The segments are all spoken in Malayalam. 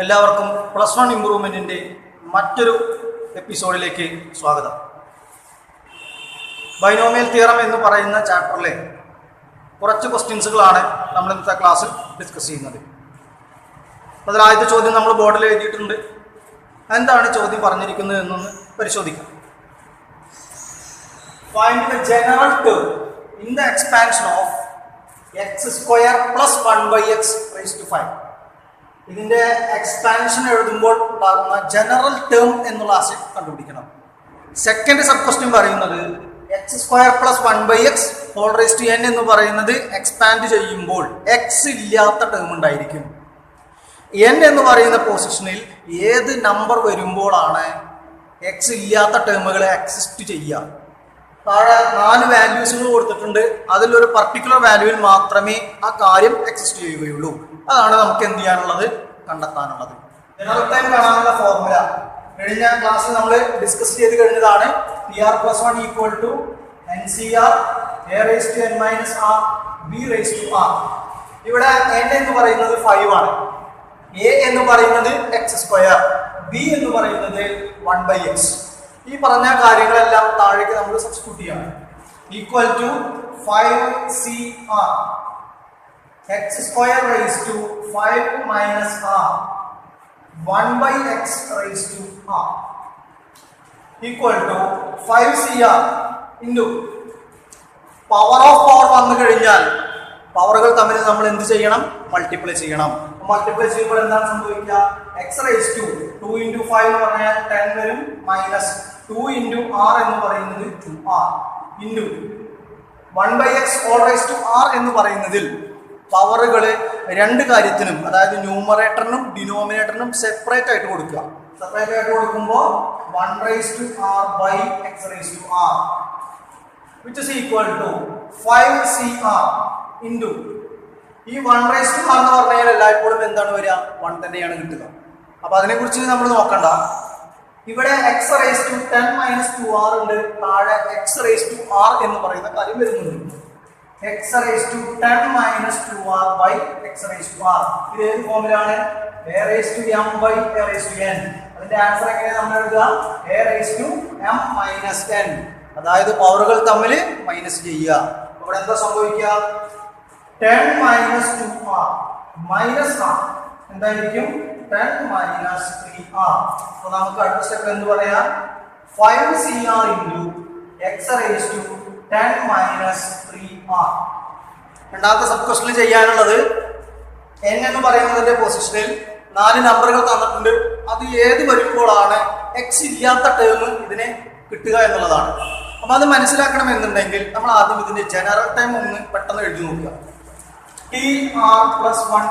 എല്ലാവർക്കും +1 ഇംപ്രൂവ്മെൻറ്റിൻ്റെ മറ്റൊരു എപ്പിസോഡിലേക്ക് സ്വാഗതം. ബൈനോമിയൽ തിയറം എന്ന് പറയുന്ന ചാപ്റ്ററിലെ കുറച്ച് ക്വസ്റ്റ്യൻസുകളാണ് നമ്മൾ ഇന്നത്തെ ക്ലാസ്സിൽ ഡിസ്കസ് ചെയ്യുന്നത്. അതിൽ ആദ്യത്തെ ചോദ്യം നമ്മൾ ബോർഡിൽ എഴുതിയിട്ടുണ്ട്. എന്താണ് ചോദ്യം പറഞ്ഞിരിക്കുന്നത് എന്നൊന്ന് പരിശോധിക്കാം. Find the general term in the expansion of x² plus 1/x raised to 5. ഇതിൻ്റെ എക്സ്പാൻഷൻ എഴുതുമ്പോൾ ഉണ്ടാകുന്ന ജനറൽ ടേം എന്നുള്ള ആശയം കണ്ടുപിടിക്കണം. സെക്കൻഡ് സബ് ക്വസ്റ്റ്യൻ പറയുന്നത് x² plus 1/x whole raised to n എന്ന് പറയുന്നത് എക്സ്പാൻഡ് ചെയ്യുമ്പോൾ x ഇല്ലാത്ത ടേം ഉണ്ടായിരിക്കും. n എന്ന് പറയുന്ന പൊസിഷനിൽ ഏത് നമ്പർ വരുമ്പോഴാണ് x ഇല്ലാത്ത ടേമുകളെ എക്സിസ്റ്റ് ചെയ്യുക? താഴെ 4 വാല്യൂസുകൾ കൊടുത്തിട്ടുണ്ട്. അതിലൊരു പർട്ടിക്കുലർ വാല്യൂവിൽ മാത്രമേ ആ കാര്യം എക്സിസ്റ്റ് ചെയ്യുകയുള്ളൂ. അതാണ് നമുക്ക് എന്ത് ചെയ്യാനുള്ളത്, കണ്ടെത്താനുള്ളത്. ജനറൽ ടൈം കാണാനുള്ള ഫോർമുല കഴിഞ്ഞ ക്ലാസ്സിൽ നമ്മൾ ഡിസ്കസ് ചെയ്ത് കഴിഞ്ഞതാണ്. PR+1 = NCR A⁻n−r B⁻r. ഇവിടെ n എന്ന് പറയുന്നത് 5 ആണ്, a എന്ന് പറയുന്നത് x², b എന്ന് പറയുന്നത് 1/x. ഈ പറഞ്ഞ കാര്യങ്ങളെല്ലാം താഴേക്ക് നമ്മൾ സബ്സ്റ്റിറ്റ്യൂട്ട് ചെയ്യണം. = 5CR x² raised to 5 minus r 1/x raised to r equal to 5CR into power of power വന്നു കഴിഞ്ഞാൽ പവറുകൾ തമ്മിൽ നമ്മൾ എന്ത് ചെയ്യണം, മൾട്ടിപ്ലൈ ചെയ്യണം. മൾട്ടിപ്ലൈ ചെയ്യുമ്പോൾ എന്താണ് സംഭവിക്കുക? x raised to 2 into 5 എന്ന് പറഞ്ഞാൽ 10 വരും, മൈനസ് 2 into r എന്ന് പറയുന്നത് 2r into 1/x all raised to r എന്ന് പറയുന്നതിൽ പവറുകൾ രണ്ട് കാര്യത്തിനും, അതായത് ന്യൂമറേറ്ററിനും ഡിനോമിനേറ്ററിനും സെപ്പറേറ്റ് ആയിട്ട് കൊടുക്കുക. സെപ്പറേറ്റ് ആയിട്ട് കൊടുക്കുമ്പോൾ 1 raised to r by x raised to r which is equal to 5CR into ഈ 1 raised to r എന്ന് പറഞ്ഞാൽ എല്ലായ്പ്പോഴും എന്താണ് വരിക, 1 തന്നെയാണ് കിട്ടുക. അപ്പൊ അതിനെക്കുറിച്ച് നമ്മൾ നോക്കണ്ട. ഇവിടെ x raised to 10 minus 2r ഉണ്ട്, താഴെ x raised to r എന്ന് പറയുന്ന കാര്യം വരുന്നുണ്ട്. x raised to 10 minus 2r by x raised to r. ഇത് ഏത് ഫോമിലാണ്? a raised to m by a raised to n. അതിന്റെ ആൻസർ എങ്ങനെയാണ് നമ്മൾ എഴുതുക? a raised to m minus n. അതായത് പവറുകൾ തമ്മിൽ മൈനസ് ചെയ്യുക. ഇവിടെ എന്താ സംഭവിക്കുക? 10 minus 2r minus r എന്തായിരിക്കും? 10 minus 3r. അപ്പോൾ നമുക്ക് അടുത്ത സ്റ്റെപ്പ് എന്ത് പറയാം? 5CR into x raised to 10 minus 3r. രണ്ടാമത്തെ സബ് ക്വസ്റ്റ്യൻ ചെയ്യാനുള്ളത് n എന്ന് പറയുന്നതിന്റെ പൊസിഷനിൽ 4 നമ്പറുകൾ തന്നിട്ടുണ്ട്. അത് ഏത് വരുമ്പോഴാണ് x ഇല്ലാത്ത ടേം ഇതിനെ കിട്ടുക എന്നുള്ളതാണ്. അപ്പൊ അത് മനസ്സിലാക്കണമെന്നുണ്ടെങ്കിൽ നമ്മൾ ആദ്യം ഇതിന്റെ ജനറൽ ടൈം ഒന്ന് പെട്ടെന്ന് എഴുതി നോക്കുക. TR+1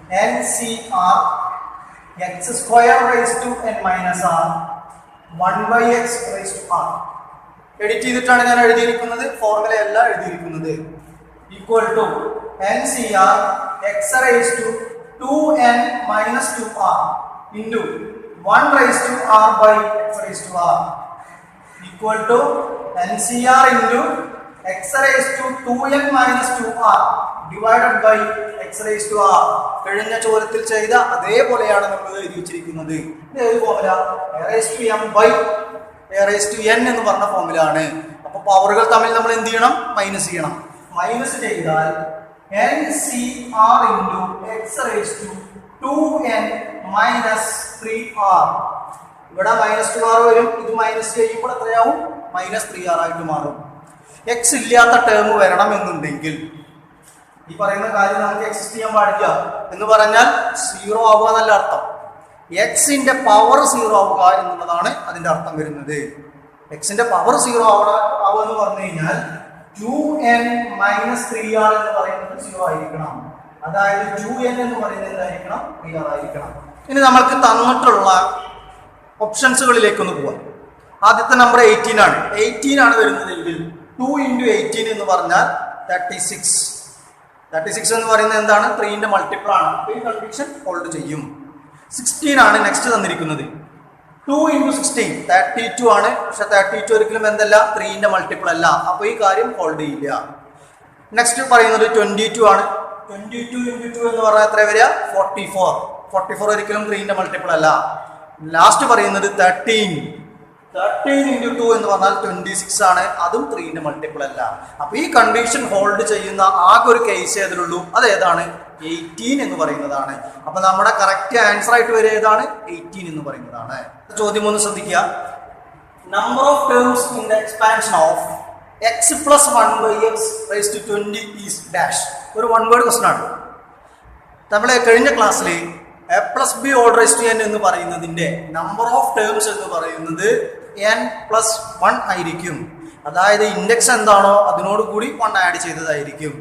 = NCR x² raised to n−r 1/x raised to r. Edit ചെയ്തിട്ടാണ് ഞാൻ എഴുതിയിരിക്കുന്നത്, ഫോർമുല അല്ല എഴുതിയിരിക്കുന്നത്. = NCR x raised to 2n minus 2r into 1 raised to r by x raised to r equal to NCR into x raised to 2n minus 2r divided by x raised to r. കഴിഞ്ഞ ചോദ്യത്തിൽ ചെയ്ത അതേപോലെയാണ് നമ്മൾ എഴുതി വെച്ചിരിക്കുന്നത്. ഇത് ഏത് formula? a raised to m by a raised to n എന്ന് പറഞ്ഞ ഫോർമുല ആണ്. അപ്പോൾ പവറുകൾ തമ്മിൽ നമ്മൾ എന്ത് ചെയ്യണം? മൈനസ് ചെയ്യണം. മൈനസ് ചെയ്താൽ NCR into x raised to 2n minus 3r. ഇവിടെ -2r വരും, ഇത് മൈനസ് ചെയ്യുമ്പോൾ എത്രയാവും? -3r ആയിട്ട് മാറും. x ഇല്ലാത്ത ടേം വരണം എന്നുണ്ടെങ്കിൽ ഈ പറയുന്ന കാര്യം നമുക്ക് എക്സിസ്റ്റ് ചെയ്യാൻ പാടില്ല. എന്ന് പറഞ്ഞാൽ 0 ആവുക എന്നല്ല അർത്ഥം. എക്സിന്റെ പവർ 0 ആവുക എന്നുള്ളതാണ് അതിന്റെ അർത്ഥം വരുന്നത്. എക്സിന്റെ പവർ 0 ആവുക എന്ന് പറഞ്ഞു കഴിഞ്ഞാൽ 2n minus 3r എന്ന് പറയുന്നത് 0 ആയിരിക്കണം. അതായത് 2n എന്ന് പറയുന്നത് എന്തായിരിക്കണം? 3r ആയിരിക്കണം. ഇനി നമ്മൾക്ക് തന്നിട്ടുള്ള ഓപ്ഷൻസുകളിലേക്കൊന്ന് പോവാം. ആദ്യത്തെ നമ്പർ 18 ആണ്. 18 ആണ് വരുന്നതെങ്കിൽ 2 into 18 എന്ന് പറഞ്ഞാൽ 36. 36 എന്ന് പറയുന്നത് എന്താണ്? 3ന്റെ മൾട്ടിപ്പിൾ ആണ്. ഈ കണ്ടീഷൻ ഹോൾഡ് ചെയ്യും. 16 ആണ് നെക്സ്റ്റ് തന്നിരിക്കുന്നത്. 2 into 16 32 ആണ്. പക്ഷെ 32 ഒരിക്കലും എന്തല്ല? 3ന്റെ മൾട്ടിപ്പിൾ അല്ല. അപ്പോൾ ഈ കാര്യം ഹോൾഡ് ചെയ്യില്ല. നെക്സ്റ്റ് പറയുന്നത് 22 ആണ്. 22 into 2 എന്ന് പറഞ്ഞാൽ എത്ര വരിക? 44. 44 ഒരിക്കലും 3ന്റെ മൾട്ടിപ്പിൾ അല്ല. ലാസ്റ്റ് പറയുന്നത് 13 ഇൻറ്റു 2 എന്ന് പറഞ്ഞാൽ 26 ആണ്. അതും 3ന്റെ മൾട്ടിപ്പിൾ അല്ല. അപ്പൊ ഈ കണ്ടീഷൻ ഹോൾഡ് ചെയ്യുന്ന ആകെ ഒരു കേസ് ഏതിലുള്ളൂ, അത് ഏതാണ്? 18 എന്ന് പറയുന്നതാണ്. അപ്പൊ നമ്മുടെ കറക്റ്റ് ആൻസർ ആയിട്ട് വരെ ഏതാണ്? 18 എന്ന് പറയുന്നതാണ്. ചോദ്യം ഒന്ന് ശ്രദ്ധിക്കുക. Number of terms in the expansion of x plus 1/x raised to 20 is dash. ഒരു വൺ വേർഡ് ക്വസ്റ്റൻ ആണ്. നമ്മൾ കഴിഞ്ഞ ക്ലാസ്സിൽ a plus b all raised to n എന്ന് പറയുന്നതിന്റെ നമ്പർ ഓഫ് ടേംസ് എന്ന് പറയുന്നത് n plus 1 ആയിരിക്കും. അതായത് ഇൻഡെക്സ് എന്താണോ അതിനോട് കൂടി 1 ആഡ് ചെയ്തതായിരിക്കും.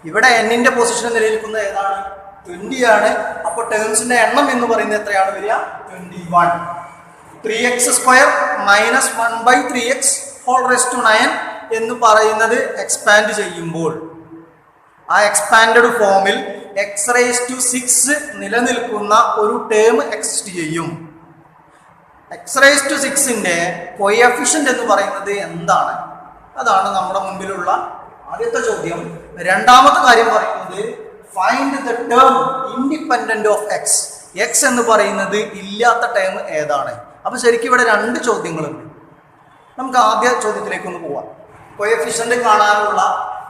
ഇവിടെ n-ന്റെ പൊസിഷൻ നിലനിൽക്കുന്നത് ഏതാണ്? 20 ആണ്. അപ്പോൾ ടേംസിന്റെ എണ്ണം എന്ന് പറയുന്നത് എത്രയാണ് വരിക? 21. 3x² minus 1/3x whole raised to 9 എന്ന് പറയുന്നത് എക്സ്പാൻഡ് ചെയ്യുമ്പോൾ ആ എക്സ്പാൻഡഡ് ഫോമിൽ എക്സ് റേസ് ടു 6 നിലനിൽക്കുന്ന ഒരു ടേം എക്സിസ്റ്റ് ചെയ്യും. എക്സ് റേസ് ടു 6ന്റെ കോഎഫിഷ്യന്റ് എന്ന് പറയുന്നത് എന്താണ്? അതാണ് നമ്മുടെ മുൻപിലുള്ള ആദ്യത്തെ ചോദ്യം. രണ്ടാമത്തെ കാര്യം പറയുന്നത് find the term independent of X. X എന്ന് പറയുന്നത് ഇല്ലാത്ത ടേം ഏതാണ്? അപ്പൊ ശരിക്കും ഇവിടെ രണ്ട് ചോദ്യങ്ങളുണ്ട്. നമുക്ക് ആദ്യ ചോദ്യത്തിലേക്ക് ഒന്ന് പോവാം. കോഎഫിഷ്യന്റ് കാണാനുള്ള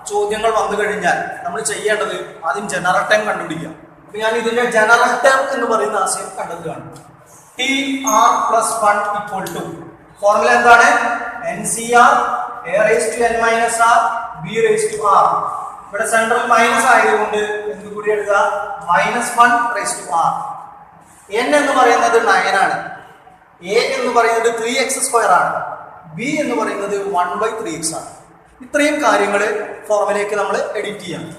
ചോദ്യങ്ങൾ വന്നു കഴിഞ്ഞാൽ നമ്മൾ ചെയ്യേണ്ടത് ആദ്യം ജനറൽ ടേം കണ്ടുപിടിക്കുക. അപ്പൊ ഞാൻ ഇതിന്റെ ജനറൽ ടേം എന്ന് പറയുന്ന ആശയം കണ്ടെത്തുകയാണ്. TR plus 1 equal to formula എന്താണ്? NCR A raised to n minus R B raised to R. ഇവിടെ സെൻട്രൽ മൈനസ് ആയതുകൊണ്ട് എന്ത് കൂടി എഴുതുക? -1 raised to R. n എന്ന് പറയുന്നത് 9 ആണ്. A എന്ന് പറയുന്നത് 3x² ആണ്. B എന്ന് പറയുന്നത് 1/3x ആണ്. ഇത്രയും കാര്യങ്ങൾ ഫോർമുലയ്ക്ക് നമ്മൾ എഡിറ്റ് ചെയ്യണം.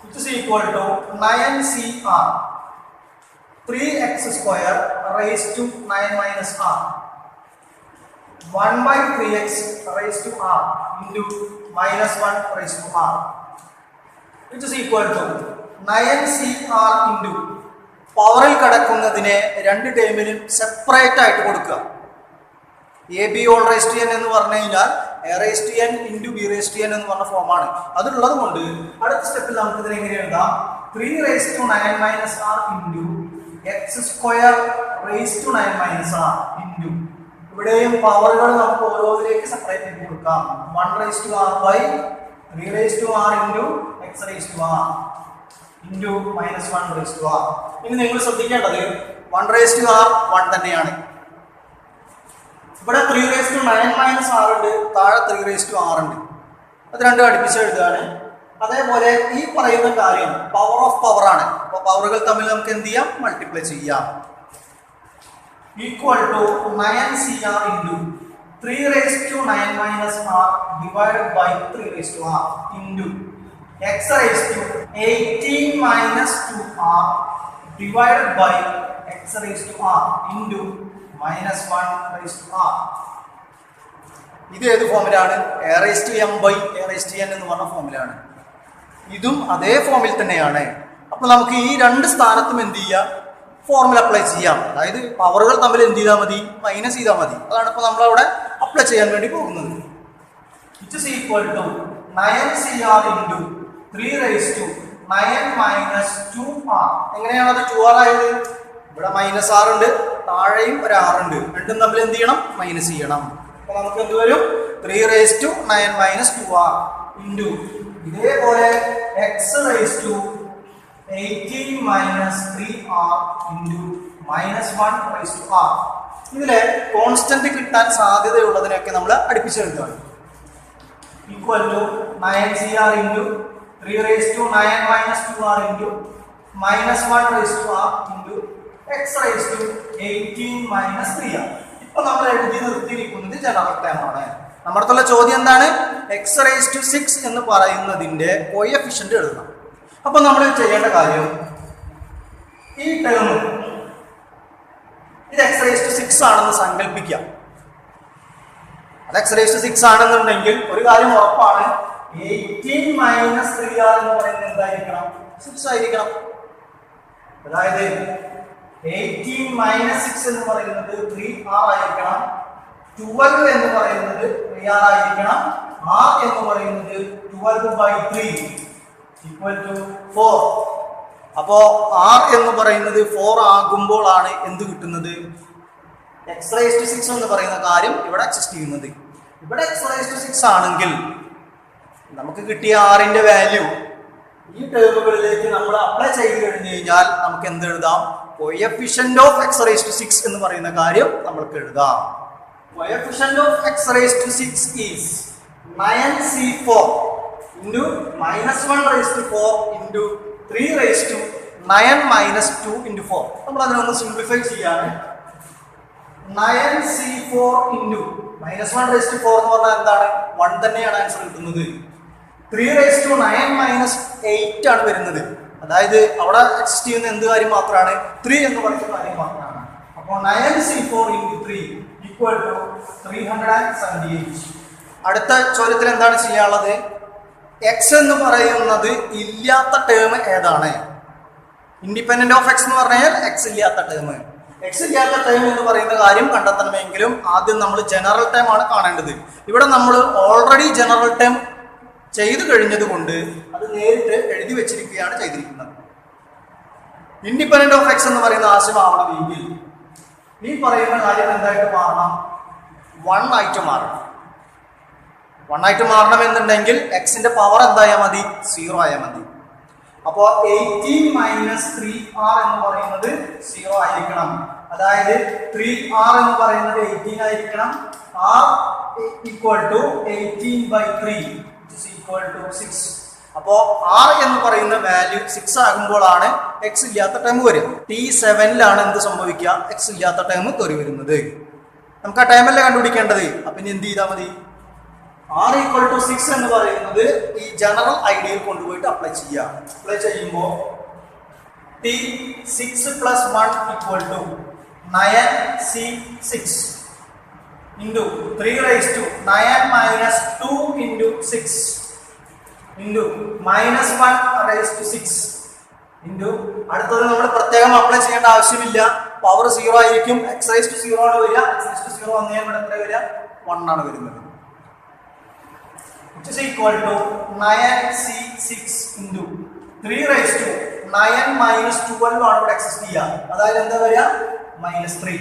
It is equal to 9CR 3x² raised to 9 minus R 1/3x raised to R into -1 raised to R. It is equal to 9CR into പവറിൽ കിടക്കുന്നതിനെ രണ്ട് ടേമിലും സെപ്പറേറ്റ് ആയിട്ട് കൊടുക്കുക. AB all raised to n എന്ന് പറഞ്ഞു കഴിഞ്ഞാൽ A raised to n into B raised to n എന്ന് പറഞ്ഞ ഫോമാണ്. അതുള്ളത് കൊണ്ട് അടുത്ത സ്റ്റെപ്പിൽ നമുക്ക് ഇതിനെ എങ്ങനെ എഴുതാം? 3 raised to 9 minus R into x² raised to 9 minus R into ഇവിടെയും പവറുകൾ നമുക്ക് ഓരോന്നിലേക്ക് സെപ്പറേറ്റ് ആയിട്ട് കൊടുക്കാം. 1 raised to R by 3 raised to R into x raised to R into -1 raised to R. ഇനി നിങ്ങൾ ശ്രദ്ധിക്കേണ്ടത് 1 raised to R 1 തന്നെയാണ്. ഇവിടെ 3 raised to 9 minus R ഉണ്ട്, താഴെ 3 raised to R ഉണ്ട്. അത് രണ്ടും അടുപ്പിച്ച് എഴുതുകയാണ്. അതേപോലെ ഈ പറയുന്ന കാര്യം പവർ ഓഫ് പവർ ആണ്. അപ്പോൾ പവറുകൾ തമ്മിൽ നമുക്ക് എന്ത് ചെയ്യാം? മൾട്ടിപ്ലൈ ചെയ്യാം. Equal to 9CR into 3 raised to 9 minus R divided by 3 raised to R into x raised to 18 minus 2R divided by x raised to R into -1 raised to R. ഇത് ഏത് ഫോമിലാണ്? A raised to m by A raised to n എന്ന് പറഞ്ഞ ഫോമിലാണ്. ഇതും അതേ ഫോമിൽ തന്നെയാണ്. അപ്പോൾ നമുക്ക് ഈ രണ്ട് സ്ഥാനത്തും എന്ത് ചെയ്യാം? ഫോർമുല അപ്ലൈ ചെയ്യാം. അതായത് പവറുകൾ തമ്മിൽ എന്ത് ചെയ്താൽ മതി? മൈനസ് ചെയ്താൽ മതി. അതാണ് ഇപ്പോൾ നമ്മളവിടെ അപ്ലൈ ചെയ്യാൻ വേണ്ടി പോകുന്നത്. It is equal to 9CR into 3 raised to 9 minus 2R. എങ്ങനെയാണ് അത് 2R ആയത്? ഇവിടെ -R ഉണ്ട്, താഴെയും ഒരു R ഉണ്ട്. രണ്ടും തമ്മിൽ എന്ത് ചെയ്യണം? മൈനസ് ചെയ്യണം. അപ്പൊ നമുക്ക് എന്ത് വരും? 3 raised to 9 minus 2R into ഇതേപോലെ x raised to 18 minus 3R into -1 raised to R. ഇതിലെ കോൺസ്റ്റന്റ് കിട്ടാൻ സാധ്യതയുള്ളതിനൊക്കെ നമ്മൾ അടുപ്പിച്ചെടുക്കുകയാണ്. Equal to 9CR into 3 raised to 9 minus 2R into -1 raised to R into x raised to 18 minus 3R. ഇപ്പൊ നമ്മൾ എഴുതി നിർത്തിയിരിക്കുന്നത് ജനറൽ ടേം ആണ്. നമ്മുടെ അടുത്തുള്ള ചോദ്യം എന്താണ്? x raised to 6 എന്ന് പറയുന്നതിന്റെ കോഎഫിഷ്യന്റ് എഴുതണം. അപ്പൊ നമ്മൾ ചെയ്യേണ്ട കാര്യം ഈ ടേം ഇത് x raised to 6 ആണെന്ന് സങ്കല്പിക്കാം. അത് x raised to 6 ആണെന്നുണ്ടെങ്കിൽ ഒരു കാര്യം ഉറപ്പാണ്, 18 minus 3R എന്ന് പറയുന്നത് എന്തായിരിക്കണം? 6 ആയിരിക്കണം. അതായത് 18 minus 6 എന്ന് പറയുന്നത് 3R ആയിരിക്കണം. 12 എന്ന് പറയുന്നത് 3R ആയിരിക്കണം. R എന്ന് പറയുന്നത് 12/3 equal to 4. അപ്പോൾ ആർ എന്ന് പറയുന്നത് 4 ആകുമ്പോഴാണ് എന്ത് കിട്ടുന്നത്? x⁻6 എന്ന് പറയുന്ന കാര്യം ഇവിടെ എക്സിസ്റ്റ് ചെയ്യുന്നത്. ഇവിടെ x⁻6 ആണെങ്കിൽ നമുക്ക് കിട്ടിയ ആറിന്റെ വാല്യൂ ഈ ടേമുകളിലേക്ക് നമ്മൾ അപ്ലൈ ചെയ്ത് കഴിഞ്ഞു കഴിഞ്ഞാൽ നമുക്ക് എന്ത് എഴുതാം? കോഎഫിഷ്യന്റ് ഓഫ് x⁻6 എന്ന് പറയുന്ന കാര്യം നമ്മൾക്ക് എഴുതാം. Coefficient of x⁻6 is 9c4 into -1/4 into 3/9 - 2 into 4. നമ്മൾ അതിനൊന്ന് സിംപ്ലിഫൈ ചെയ്യാണ്. 9c4 into -1/4 എന്ന് പറഞ്ഞാൽ എന്താണ്? 1 തന്നെയാണ് ആൻസർ കിട്ടുന്നത്. 3/9 - 8 ആണ് വരുന്നത്. അതായത് അവിടെ എക്സിസ്റ്റ് ചെയ്യുന്ന എന്ത് കാര്യം മാത്രമാണ്? 3 എന്ന് പറയുന്ന കാര്യം മാത്രമാണ്. അപ്പോൾ 9c4 into 3 equal to 378. അടുത്ത ചോദ്യത്തിൽ എന്താണ് ചെയ്യാനുള്ളത്? എക്സ് എന്ന് പറയുന്നത് ഇല്ലാത്ത ടേം ഏതാണ്? ഇൻഡിപെൻഡന്റ് ഓഫ് എക്സ് എന്ന് പറഞ്ഞാൽ എക്സ് ഇല്ലാത്ത ടേം. എക്സ് ഇല്ലാത്ത ടേം എന്ന് പറയുന്ന കാര്യം കണ്ടെത്തണമെങ്കിലും ആദ്യം നമ്മൾ ജനറൽ ടേം ആണ് കാണേണ്ടത്. ഇവിടെ നമ്മൾ ഓൾറെഡി ജനറൽ ടേം ചെയ്തു കഴിഞ്ഞത് കൊണ്ട് അത് നേരിട്ട് എഴുതി വെച്ചിരിക്കുകയാണ് ചെയ്തിരിക്കുന്നത്. ഇൻഡിപെൻഡന്റ് ഓഫ് എക്സ് എന്ന് പറയുന്ന ആശയമാവണമെങ്കിൽ ഈ പറയുന്ന കാര്യം എന്തായിട്ട് മാറണം? 1 ആയിട്ട് മാറണം. 1 ആയിട്ട് മാറണം എന്നുണ്ടെങ്കിൽ എക്സിന്റെ പവർ എന്തായാൽ മതി? 0 ആയാൽ മതി. അപ്പോൾ 18 - 3r എന്ന് പറയുന്നത് 0 ആയിരിക്കണം. അതായത് 3r എന്ന് പറയുന്നത് 18 ആയിരിക്കണം. r equal to 18/3 which is equal to 6. അപ്പോൾ r എന്ന് പറയുന്ന വാല്യൂ 6 ആകുമ്പോഴാണ് എക്സ് ഇല്ലാത്ത ടേം വരിക. T7ലാണ് എന്ത് സംഭവിക്കുക? എക്സ് ഇല്ലാത്ത ടേം കയറി വരുന്നത്. നമുക്ക് ആ ടൈമല്ലേ കണ്ടുപിടിക്കേണ്ടത്. അപ്പൊ ഇനി എന്ത് ചെയ്താൽ മതി? r equal to 6 എന്ന് പറയുന്നത് ഈ ജനറൽ ഐഡിയയിൽ കൊണ്ടുപോയിട്ട് അപ്ലൈ ചെയ്യാം. അപ്ലൈ ചെയ്യുമ്പോൾ T6 + 1 equal to 9c6 into 3/9 - 2 into 6 into -1/6 into അടുത്തത് നമ്മൾ പ്രത്യേകം അപ്ലൈ ചെയ്യേണ്ട ആവശ്യമില്ല. പവർ 0 ആയിരിക്കും. x⁻0 ആണ് വരിക. x⁻0 വന്നാൽ ഇവിടെ എത്ര വരിക? 1 ആണ് വരുന്നത്. which is equal to 9c6 into 3/9 - 12 ആണ് ഇവിടെ എക്സിസ്റ്റ് ചെയ്യുക. അതായത് എന്താ വരിക? -3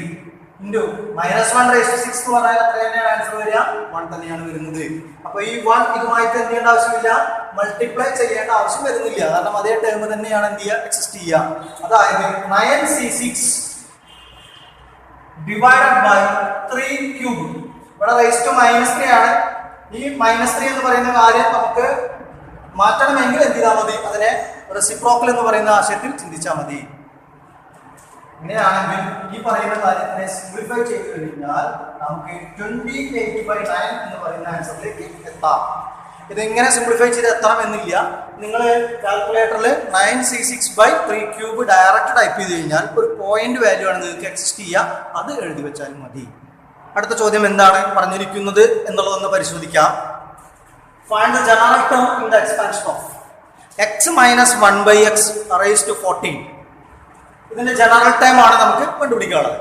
into -1/6 എന്ന് പറഞ്ഞാൽ എത്ര തന്നെയാണ് ആൻസർ വരിക? 1 തന്നെയാണ് വരുന്നത്. അപ്പൊ ഈ 1 ഇതുമായിട്ട് എന്ത് ചെയ്യേണ്ട ആവശ്യമില്ല? മൾട്ടിപ്ലൈ ചെയ്യേണ്ട ആവശ്യം വരുന്നില്ല. കാരണം അതേ ടേം തന്നെയാണ് എന്ത് ചെയ്യുക? എക്സിസ്റ്റ് ചെയ്യുക. അതായത് 9c6 divided by 3 cube. ഇവിടെ (-3) ആണ്. ഈ -3 എന്ന് പറയുന്ന കാര്യം നമുക്ക് മാറ്റണമെങ്കിൽ എന്ത് ചെയ്താൽ മതി? അതിനെ റെസിപ്രോക്കൽ എന്ന് പറയുന്ന ആശയത്തിൽ ചിന്തിച്ചാൽ മതി. ഇങ്ങനെയാണെങ്കിൽ ഈ പറയുന്ന കാര്യത്തിനെ സിംപ്ലിഫൈ ചെയ്ത് കഴിഞ്ഞാൽ നമുക്ക് 28/9 എന്ന് പറയുന്ന ആൻസറിലേക്ക് എത്താം. ഇതെങ്ങനെ സിംപ്ലിഫൈ ചെയ്ത് എത്തണം എന്നില്ല. നിങ്ങൾ കാൽക്കുലേറ്ററിൽ 9c6/3³ ഡയറക്റ്റ് ടൈപ്പ് ചെയ്ത് കഴിഞ്ഞാൽ ഒരു പോയിന്റ് വാല്യൂ ആണ് നിങ്ങൾക്ക് എക്സിസ്റ്റ് ചെയ്യുക. അത് എഴുതി വെച്ചാൽ മതി. അടുത്ത ചോദ്യം എന്താണ് പറഞ്ഞിരിക്കുന്നത് എന്നുള്ളതൊന്ന് പരിശോധിക്കാം. Find the general term in the expansion of x - 1/x raised to 14. ഇതിന്റെ ജനറൽ ടൈം ആണ് നമുക്ക് കണ്ടുപിടിക്കാനുള്ളത്.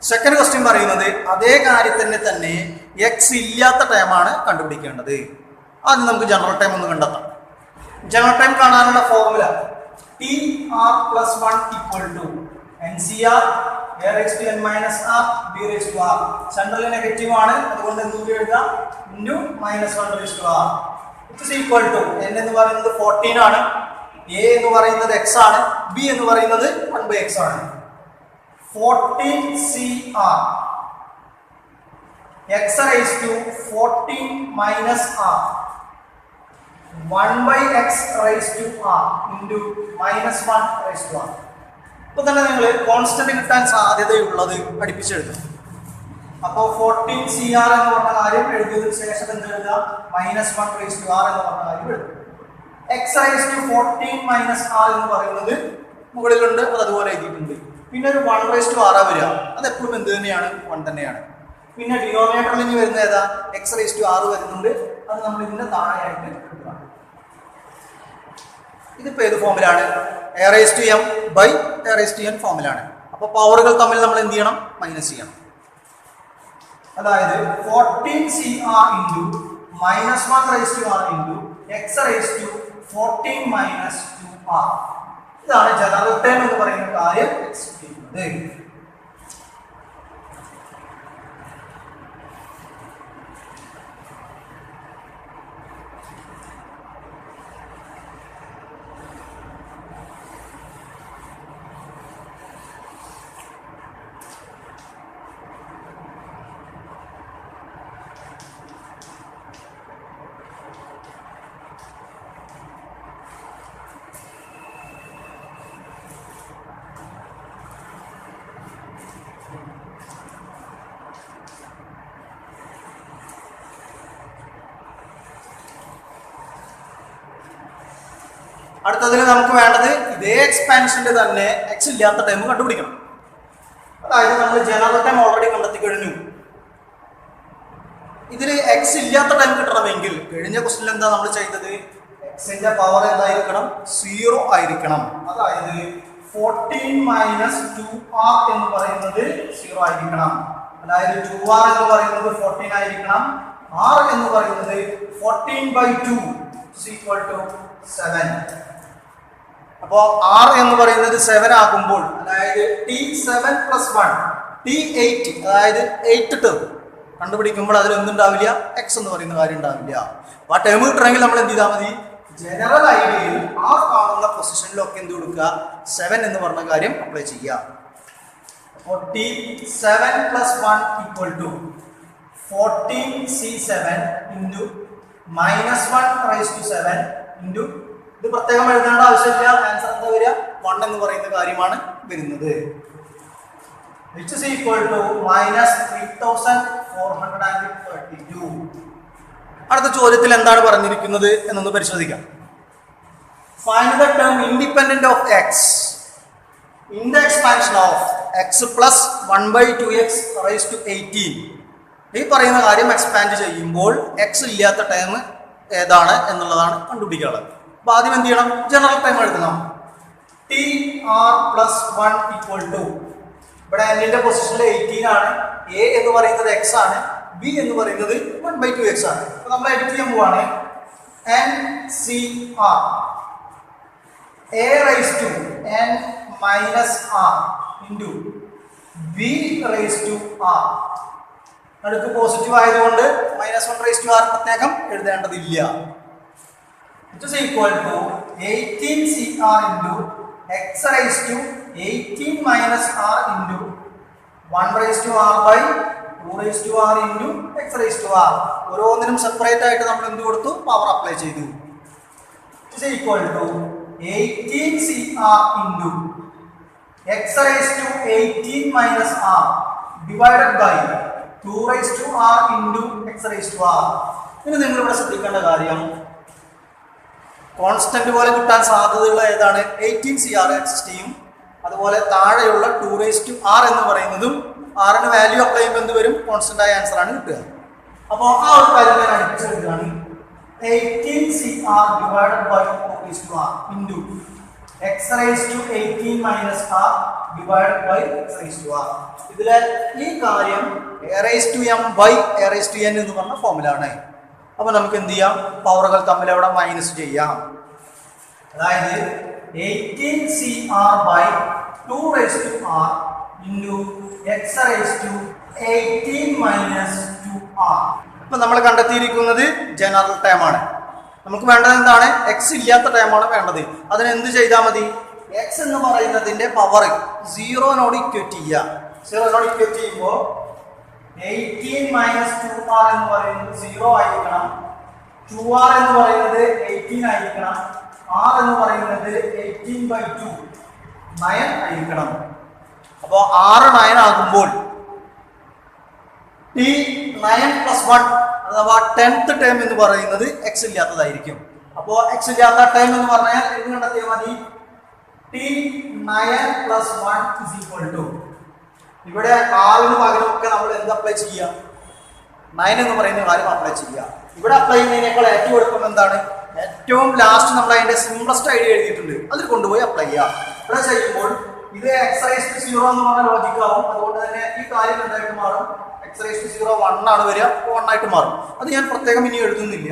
സെക്കൻഡ് ക്വസ്റ്റ്യൻ പറയുന്നത് അതേ കാര്യത്തിന് തന്നെ എക്സ് ഇല്ലാത്ത ടൈമാണ് കണ്ടുപിടിക്കേണ്ടത്. ആദ്യം നമുക്ക് ജനറൽ ടൈം ഒന്ന് കണ്ടെത്താം. ജനറൽ ടൈം കാണാനുള്ള formula TR + 1 equal to NCR a⁻n - r b⁻r. Central negative ആണ്, അതുകൊണ്ട് എന്ത് എഴുതാം? Into -1/r which is equal to n എന്ന് പറയുന്നത് 14 ആണ്, a എന്ന് പറയുന്നത് x ആണ്, b എന്ന് പറയുന്നത് 1/x ആണ്. 14CR x⁻14 - r 1/x⁻r into -1/r. ഇപ്പൊ തന്നെ നിങ്ങൾ കോൺസ്റ്റന്റ് കിട്ടാൻ സാധ്യതയുള്ളത് അടുപ്പിച്ചെഴുതും. അപ്പോൾ 14CR എന്ന് പറഞ്ഞ കാര്യം എഴുതിയതിനു ശേഷം എന്ത് എഴുതാം? -1/r എന്ന് പറഞ്ഞ കാര്യം എഴുതും. x⁻14 - r എന്ന് പറയുന്നത് മുകളിലുണ്ട്, അത് അതുപോലെ എഴുതിയിട്ടുണ്ട്. പിന്നെ ഒരു 1/r വരിക, അത് എപ്പോഴും എന്ത് തന്നെയാണ്? 1 തന്നെയാണ്. പിന്നെ ഡിനോമിനേറ്ററിൽ ഇനി വരുന്ന ഏതാ? x⁻r വരുന്നുണ്ട്, അത് നമ്മൾ ഇതിന്റെ താഴെയായിട്ട് എഴുതാം. ഇതിപ്പോ ഏത് ഫോമിലാണ്? a⁻m/a⁻n ഫോമിലാണ്. അപ്പൊ പവറുകൾ തമ്മിൽ നമ്മൾ എന്ത് ചെയ്യണം? മൈനസ് ചെയ്യണം. അതായത് 14CR into -1/r into x⁻14 - 2r ഇതാണ് ജനറൽ ടേം എന്ന് പറയുന്ന കാര്യം എക്സിക്യൂട്ട് ചെയ്യുന്നത്. അടുത്തതിൽ നമുക്ക് വേണ്ടത് ഇതേ എക്സ്പാൻഷന്റെ തന്നെ എക്സ് ഇല്ലാത്ത ടൈം കണ്ടുപിടിക്കണം. അതായത് നമ്മൾ ജനറൽ ടൈം ഓൾറെഡി കണ്ടെത്തി കഴിഞ്ഞു. ഇതിൽ എക്സ് ഇല്ലാത്ത ടൈം കിട്ടണമെങ്കിൽ കഴിഞ്ഞ ക്വസ്റ്റ്യനിൽ എന്താ നമ്മൾ ചെയ്തത്? എക്സിന്റെ പവർ എന്തായിരിക്കണം? 0 ആയിരിക്കണം. അതായത് 14 - 2r എന്ന് പറയുന്നത് 0 ആയിരിക്കണം. അതായത് 2r എന്ന് പറയുന്നത് 14 ആയിരിക്കണം. r എന്ന് പറയുന്നത് 14/2 = 7. അപ്പോ r എന്ന് പറയുന്നത് 7 ആകുമ്പോൾ അതായത് t7 + 1 t8 അതായത് 8 ടേം കണ്ടുപിടിക്കുമ്പോൾ അതിൽ എന്തുണ്ടാവില്ല? എക്സ് എന്ന് പറയുന്ന കാര്യം ഉണ്ടാവില്ല. അപ്പൊ ആ ടേം കിട്ടണമെങ്കിൽ നമ്മൾ എന്ത് ചെയ്താൽ മതി? ജനറൽ ഐഡിയയിൽ r കാണുന്ന പൊസിഷനിലൊക്കെ എന്ത് കൊടുക്കുക? 7 എന്ന് പറഞ്ഞ കാര്യം അപ്ലൈ ചെയ്യുക. അപ്പോൾ t7 + 1 = 14c7 × -1⁻⁷ ഇൻറ്റു ഇത് പ്രത്യേകം എഴുതേണ്ട ആവശ്യമില്ല. ആൻസർ എന്താ വരിക? 1 എന്ന് പറയുന്ന കാര്യമാണ് വരുന്നത്. which is equal to -3432. അടുത്ത ചോദ്യത്തിൽ എന്താണ് പറഞ്ഞിരിക്കുന്നത് എന്നൊന്ന് പരിശോധിക്കാം. Find the term independent of x in the expansion of x plus 1/2x raised to 18. ഈ പറയുന്ന കാര്യം എക്സ്പാൻഡ് ചെയ്യുമ്പോൾ എക്സ് ഇല്ലാത്ത ടൈം ഏതാണ് എന്നുള്ളതാണ് കണ്ടുപിടിക്കാനുള്ളത്. അപ്പൊ ആദ്യം എന്ത് ചെയ്യണം? ജനറൽ ടൈം എഴുതണം. tr + 1 = ഇവിടെ n പൊസിഷനിൽ 18 ആണ്. a എന്ന് പറയുന്നത് x ആണ്. b എന്ന് പറയുന്നത് 1/2x ആണ്. അപ്പൊ നമ്മൾ എഡിറ്റ് ചെയ്യാൻ പോവാണ്. ncr a raised to n - r into b raised to r. അടുത്ത് പോസിറ്റീവ് ആയതുകൊണ്ട് -1⁻⁴ പ്രത്യേകം എഴുതേണ്ടതില്ല. It is equal to 18cr into x raised to 18 - r into 1/r/2r into x raised to r. ഓരോന്നിനും സെപ്പറേറ്റ് ആയിട്ട് നമ്മൾ എന്ത് കൊടുത്തു? പവർ അപ്ലൈ ചെയ്തു. It is equal to 18cr into x raised to 18 - r divided by 2/r into x raised to r. ഇനി നിങ്ങൾ ഇവിടെ ശ്രദ്ധിക്കേണ്ട കാര്യം കോൺസ്റ്റന്റ് പോലെ കിട്ടാൻ സാധ്യതയുള്ള ഏതാണ്? 18cr എക്സിസ്റ്റ് ചെയ്യും. അതുപോലെ താഴെയുള്ള 2/r എന്ന് പറയുന്നതും r-ന് വാല്യൂ അപ്ലൈ ചെയ്യുമ്പോൾ എന്ത് വരും? കോൺസ്റ്റന്റ് ആയ ആൻസർ ആണ് കിട്ടുക. അപ്പോൾ ആ ഒരു കാര്യം ഞാൻ അടിച്ചെടുക്കുകയാണ്. 18cr divided by 2/r into x raised to 18 - r divided by x raised to r. ഇതിലെ ഈ കാര്യം a raised to m by a raised to n എന്ന് പറഞ്ഞ ഫോമിലാണ്. അപ്പൊ നമുക്ക് എന്ത് ചെയ്യാം? പവറുകൾ തമ്മിൽ അവിടെ മൈനസ് ചെയ്യാം. അതായത് 18cr by 2/r into x raised to 18 - 2r. അപ്പൊ നമ്മൾ കണ്ടെത്തിയിരിക്കുന്നത് ജനറൽ ടൈം ആണ്. നമുക്ക് വേണ്ടത് എന്താണ്? എക്സ് ഇല്ലാത്ത ടൈമാണ് വേണ്ടത്. അതിന് എന്ത് ചെയ്താൽ മതി? എക്സ് എന്ന് പറയുന്നതിന്റെ പവർ 0 ഇക്വേറ്റ് ചെയ്യുക. 0 ഇക്വേറ്റ് ചെയ്യുമ്പോൾ 18 - 2r എന്ന് പറയുന്നത് 0 ആയിരിക്കണം. 2r എന്ന് പറയുന്നത് 18 ആയിരിക്കണം. r എന്ന് പറയുന്നത് 18/2 9 ആയിരിക്കണം. അപ്പോൾ r 9 ആകുമ്പോൾ t9 + 1 അഥവാ 10th ടേം എന്ന് പറയുന്നത് എക്സ് ഇല്ലാത്തതായിരിക്കും. അപ്പോൾ എക്സ് ഇല്ലാത്ത ടൈം എന്ന് പറഞ്ഞാൽ എന്ത് കണ്ടെത്തിയാൽ മതി? t9 + 1 = ഇവിടെ r-ന് പകരമൊക്കെ നമ്മൾ എന്ത് അപ്ലൈ ചെയ്യുക? 9 എന്ന് പറയുന്ന കാര്യം അപ്ലൈ ചെയ്യുക. ഇവിടെ അപ്ലൈ ചെയ്യുന്നതിനേക്കാൾ ഏറ്റവും എളുപ്പം എന്താണ്? ഏറ്റവും ലാസ്റ്റ് നമ്മൾ അതിന്റെ സിംപ്ലസ്റ്റ് ഐഡിയ എഴുതിയിട്ടുണ്ട്, അതിൽ കൊണ്ടുപോയി അപ്ലൈ ചെയ്യാം. ഇവിടെ ചെയ്യുമ്പോൾ ഇത് x raised to 0 എന്ന് പറഞ്ഞ ലോജിക് ആവും. അതുകൊണ്ട് തന്നെ ഈ കാര്യം എന്തായിട്ട് മാറും? x raised to 0 1 ആണ് വരിക, 1 ആയിട്ട് മാറും. അത് ഞാൻ പ്രത്യേകം ഇനി എഴുതുന്നില്ല.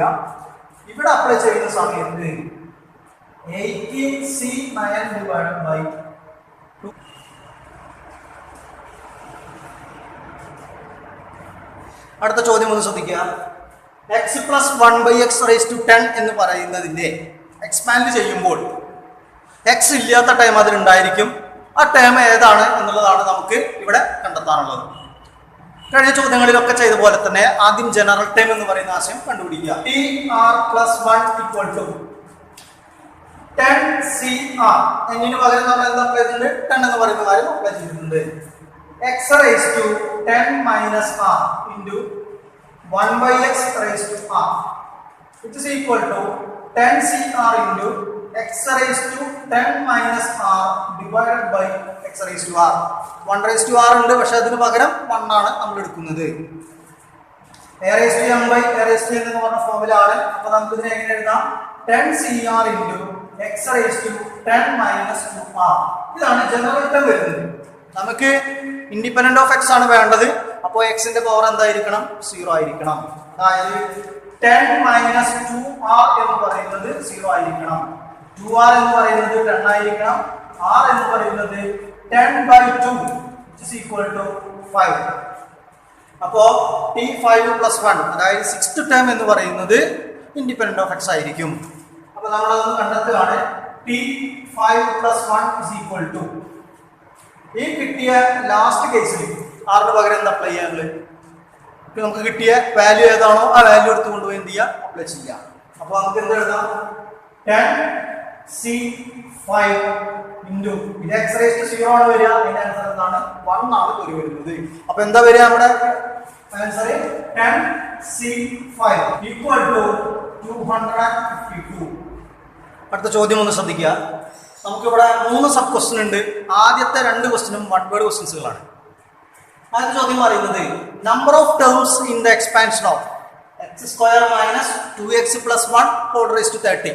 ഇവിടെ അപ്ലൈ ചെയ്യുന്ന സമയത്ത് 18C9 divided by 2. അടുത്ത ചോദ്യം ഒന്ന് ശ്രദ്ധിക്കുക. x plus 1 by x raised to 10 എന്ന് പറയുന്നതിന്റെ എക്സ്പാൻഡ് ചെയ്യുമ്പോൾ x ഇല്ലാത്ത ടൈം അതിലുണ്ടായിരിക്കും. ആ ടേം ഏതാണ് എന്നുള്ളതാണ് നമുക്ക് ഇവിടെ കണ്ടെത്താനുള്ളത്. കഴിഞ്ഞ ചോദ്യങ്ങളിലൊക്കെ ചെയ്ത പോലെ തന്നെ ആദ്യം ജനറൽ ടൈം എന്ന് പറയുന്ന ആശയം കണ്ടുപിടിക്കുക. tr plus 1 equal to 10cr. എന്നിന് പകരം നമ്മൾ എന്താ അപ്ലൈ ചെയ്തിട്ടുണ്ട്? 10 എന്ന് പറയുന്ന കാര്യം അപ്ലൈ ചെയ്തിട്ടുണ്ട്. x raised to 10 minus r into 1 by x raised to r, which is equal to 10cr into x raised to 10 minus r divided by x raised to r. 1 raised to r ഉണ്ട്, പക്ഷെ അതിന് പകരം 1 ആണ് നമ്മൾ എടുക്കുന്നത്. a raised to m by a raised to n എന്ന് പറഞ്ഞ ഫോമിലാണ്. അപ്പൊ നമുക്ക് ഇതിനെ എങ്ങനെ എഴുതാം? 10cr into x raised to 10 minus 2r. ഇതാണ് ജനറൽ ടേം വരുന്നത്. നമുക്ക് ഇൻഡിപെൻഡന്റ് ഓഫ് x ആണ് വേണ്ടത്. അപ്പോൾ x ന്റെ പവർ എന്തായിരിക്കണം? 0 ആയിരിക്കണം. അതായത് 10 minus 2r എന്ന് പറയുന്നത് 0 ആയിരിക്കണം. 2r എന്ന് പറയുന്നത് 10 ആയിരിക്കണം. r എന്ന് പറയുന്നത് 10 by 2 which is equal to 5. അപ്പോൾ t5 plus 1 അതായത് 6th ടേം എന്ന് പറയുന്നത് ഇൻഡിപെൻഡന്റ് ഓഫ് x ആയിരിക്കും. അപ്പോൾ നമ്മൾ അതൊന്ന് കണ്ടെത്തുകയാണ്. t5 plus 1 is equal to ഈ കിട്ടിയ ലാസ്റ്റ് കേസിൽ ആറിന് പകരം എന്താ അപ്ലൈ ചെയ്യാനുള്ളത്? നമുക്ക് കിട്ടിയ വാല്യൂ ഏതാണോ ആ വാല്യൂ എടുത്ത് കൊണ്ടുപോയി എന്ത് ചെയ്യുക? അപ്ലൈ ചെയ്യാം. അപ്പോൾ നമുക്ക് എന്ത് എഴുതാം? 10c5 into ഇത് x raised to 0 ആണ് വരിക. അതിന്റെ ആൻസർ എന്താണ്? 1 ആണ് വരുന്നത്. അപ്പൊ എന്താ വരിക നമ്മുടെ ആൻസർ? 10c5 equal to 252. അടുത്ത ചോദ്യം ഒന്ന് ശ്രദ്ധിക്കുക. നമുക്കിവിടെ 3 സബ് ക്വസ്റ്റ്യൻ ഉണ്ട്. ആദ്യത്തെ 2 ക്വസ്റ്റ്യനും 1 വേർഡ് ക്വസ്റ്റ്യൻസുകളാണ്. ആദ്യത്തെ ചോദ്യം പറയുന്നത് number of terms in the expansion of x² minus 2x plus 1 whole raised to 30.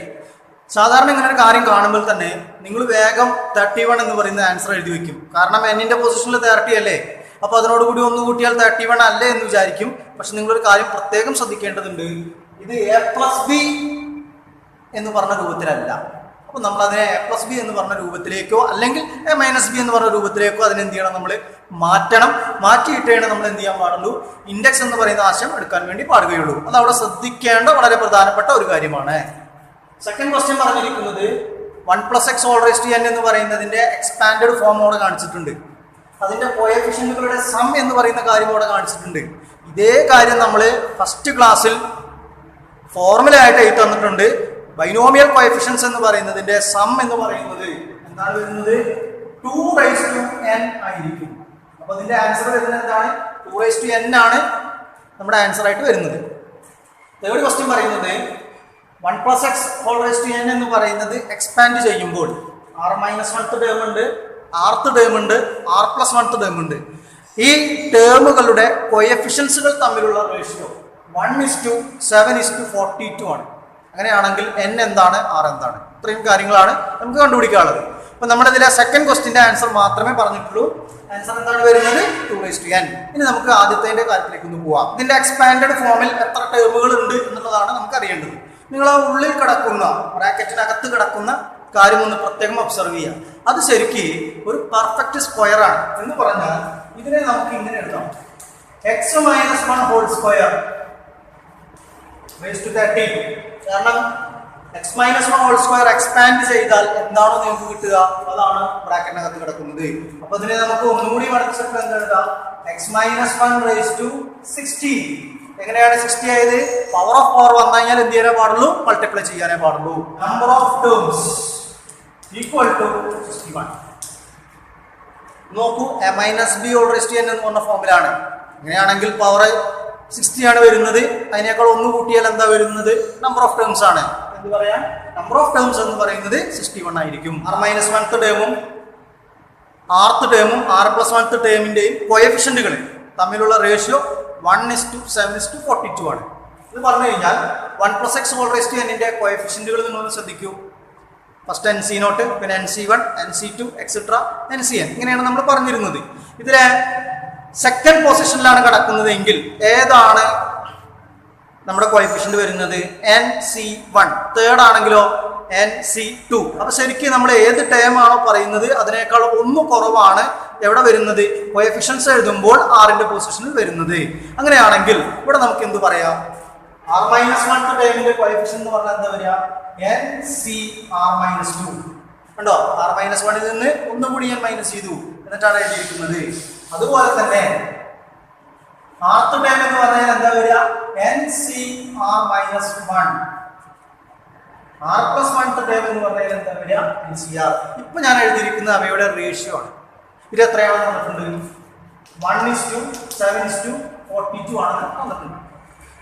സാധാരണ ഇങ്ങനെ ഒരു കാര്യം കാണുമ്പോൾ തന്നെ നിങ്ങൾ വേഗം 31 എന്ന് പറയുന്ന ആൻസർ എഴുതി വെക്കും. കാരണം എന്നിന്റെ പൊസിഷനിൽ 30 അല്ലേ, അപ്പൊ അതിനോടുകൂടി ഒന്ന് കൂട്ടിയാൽ 31 അല്ലേ എന്ന് വിചാരിക്കും. പക്ഷെ നിങ്ങളൊരു കാര്യം പ്രത്യേകം ശ്രദ്ധിക്കേണ്ടതുണ്ട്. ഇത് a+b എന്ന് പറഞ്ഞ രൂപത്തിലല്ല. അപ്പോൾ നമ്മൾ അതിനെ a+b എന്ന് പറഞ്ഞ രൂപത്തിലേക്കോ അല്ലെങ്കിൽ a-b എന്ന് പറഞ്ഞ രൂപത്തിലേക്കോ അതിനെ എന്ത് ചെയ്യണം? നമ്മൾ മാറ്റണം. മാറ്റിയിട്ടേ നമ്മൾ എന്ത് ചെയ്യാൻ പാടുള്ളൂ? ഇൻഡെക്സ് എന്ന് പറയുന്ന ആശയം എടുക്കാൻ വേണ്ടി പാടുകയുള്ളൂ. അത് അവിടെ ശ്രദ്ധിക്കേണ്ട വളരെ പ്രധാനപ്പെട്ട ഒരു കാര്യമാണ്. സെക്കൻഡ് ക്വസ്റ്റ്യൻ പറഞ്ഞിരിക്കുന്നത് 1 + x whole raised to n എന്ന് പറയുന്നതിന്റെ എക്സ്പാൻഡഡ് ഫോം അവിടെ കാണിച്ചിട്ടുണ്ട്. അതിന്റെ കോഎഫിഷ്യന്റുകളുടെ സം എന്ന് പറയുന്ന കാര്യം അവിടെ കാണിച്ചിട്ടുണ്ട്. ഇതേ കാര്യം നമ്മൾ ഫസ്റ്റ് ക്ലാസ്സിൽ ഫോർമുല ആയിട്ട് എഴുതി തന്നിട്ടുണ്ട്. ബൈനോമിയൽ കോഎഫിഷ്യൻസ് എന്ന് പറയുന്നതിന്റെ സം എന്ന് പറയുന്നത് എന്താണ് വരുന്നത്? 2 raised to n ആയിരിക്കും. അപ്പൊ അതിന്റെ ആൻസർ വരുന്നത് എന്താണ്? 2 raised to n ആണ് നമ്മുടെ ആൻസർ ആയിട്ട് വരുന്നത്. തേർഡ് ക്വസ്റ്റ്യൻ പറയുന്നത് 1 + x whole raised to n എന്ന് പറയുന്നത് എക്സ്പാൻഡ് ചെയ്യുമ്പോൾ r-1th ടേം ഉണ്ട്, rth ടേം ഉണ്ട്, r+1th ടേം ഉണ്ട്. ഈ ടേമുകളുടെ കോഎഫിഷ്യൻസുകൾ തമ്മിലുള്ള റേഷ്യോ 1:7:42 ആണ്. അങ്ങനെയാണെങ്കിൽ n എന്താണ്, r എന്താണ്? ഇത്രയും കാര്യങ്ങളാണ് നമുക്ക് കണ്ടുപിടിക്കാനുള്ളത്. അപ്പൊ നമ്മുടെ ഇതിലെ സെക്കൻഡ് ക്വസ്റ്റിന്റെ ആൻസർ മാത്രമേ പറഞ്ഞിട്ടുള്ളൂ. ആൻസർ എന്താണ് വരുന്നത്? 2 raised to n. ഇനി നമുക്ക് ആദ്യത്തെ കാര്യത്തിലേക്ക് ഒന്ന് പോവാം. ഇതിന്റെ എക്സ്പാൻഡഡ് ഫോമിൽ എത്ര ടേമുകൾ ഉണ്ട് എന്നുള്ളതാണ് നമുക്ക് അറിയേണ്ടത്. നിങ്ങൾ ആ ഉള്ളിൽ കിടക്കുന്ന ബ്രാക്കറ്റിനകത്ത് കിടക്കുന്ന കാര്യം ഒന്ന് പ്രത്യേകം ഒബ്സർവ് ചെയ്യുക. അത് ശരിക്ക് ഒരു പെർഫെക്റ്റ് സ്ക്വയർ ആണ് എന്ന് പറഞ്ഞാൽ ഇതിനെ നമുക്ക് ഇങ്ങനെ എഴുതാം: x-1 whole square raised to 30. കാരണം x-1 whole square എക്സ്പാൻഡ് ചെയ്താൽ എന്താണോ നിങ്ങൾക്ക് കിട്ടുക അതാണ് ബ്രാക്കറ്റിനകത്ത് കിടക്കുന്നത്. അപ്പൊ ഇതിനെ നമുക്ക് ഒന്നുകൂടി മടക്കിട്ട് എന്താ എഴുതാം? x-1 raised to 16. എങ്ങനെയാണ് 60 ആയത്? പവർ ഓഫ് പവർ വന്നു കഴിഞ്ഞാൽ എന്ത് ചെയ്യാനേ പാടുള്ളൂ? മൾട്ടിപ്ലൈ ചെയ്യാനേ പാടുള്ളൂ. Number of terms equal to 61. നോക്കൂ, a-b whole raised to n എന്ന് പറഞ്ഞ ഫോമിലാണ്. അങ്ങനെയാണെങ്കിൽ പവർ 60 ആണ് വരുന്നത്. അതിനേക്കാൾ ഒന്ന് കൂട്ടിയാൽ എന്താ വരുന്നത്? നമ്പർ ഓഫ് ടേംസ് ആണ്. എന്ത് പറയാം? നമ്പർ ഓഫ് ടേംസ് എന്ന് പറയുന്നത് 61 ആയിരിക്കും. r-1th ടേമും rth ടേമും r+1th ടേമിന്റെയും കോഎഫിഷ്യന്റുകൾ തമ്മിലുള്ള റേഷ്യോ 1:7:42 ആണ്. ഇത് പറഞ്ഞു കഴിഞ്ഞാൽ 1 + x whole raised to n ന്റെ കോഎഫിഷ്യന്റുകൾ നിങ്ങളൊന്ന് ശ്രദ്ധിക്കൂ. ഫസ്റ്റ് nc0, പിന്നെ nc1, nc2 എക്സെട്ര ncn. ഇങ്ങനെയാണ് നമ്മൾ പറഞ്ഞിരുന്നത്. ഇതിലെ സെക്കൻഡ് പൊസിഷനിലാണ് കിടക്കുന്നതെങ്കിൽ ഏതാണ് നമ്മുടെ കോഎഫിഷ്യന്റ് വരുന്നത് NC1. തേർഡ് ആണെങ്കിലോ NC2. അപ്പൊ ശരിക്കും നമ്മൾ ഏത് ടേം ആണോ പറയുന്നത് അതിനേക്കാൾ ഒന്ന് കുറവാണ് എവിടെ വരുന്നത്, കോഎഫിഷ്യൻസ് എഴുതുമ്പോൾ ആറിന്റെ പൊസിഷനിൽ വരുന്നത്. അങ്ങനെയാണെങ്കിൽ ഇവിടെ നമുക്ക് എന്ത് പറയാം, R-1 ടേമിന്റെ കോഎഫിഷ്യന്റ് എന്ന് പറഞ്ഞാൽ എന്താ വരിക, NCR-2. കണ്ടോ, R-1 നിന്ന് ഒന്നും കൂടി ഞാൻ മൈനസ് ചെയ്തു എന്നിട്ടാണ് എഴുതിയിരിക്കുന്നത്. അതുപോലെ തന്നെ ആർത്ത് ടേം എന്ന് പറഞ്ഞാൽ എന്താ വരിക, NCR-1. R+1 ടേം എന്ന് പറഞ്ഞാൽ എന്താ വരിക, NCR. ഇപ്പൊ ഞാൻ എഴുതിയിരിക്കുന്ന അവയുടെ റേഷ്യോ ആണ്. ഇത് എത്രയാണെന്ന് പറഞ്ഞിട്ടുണ്ട്, 1:7:42 ആണെന്ന് പറഞ്ഞിട്ടുണ്ട്.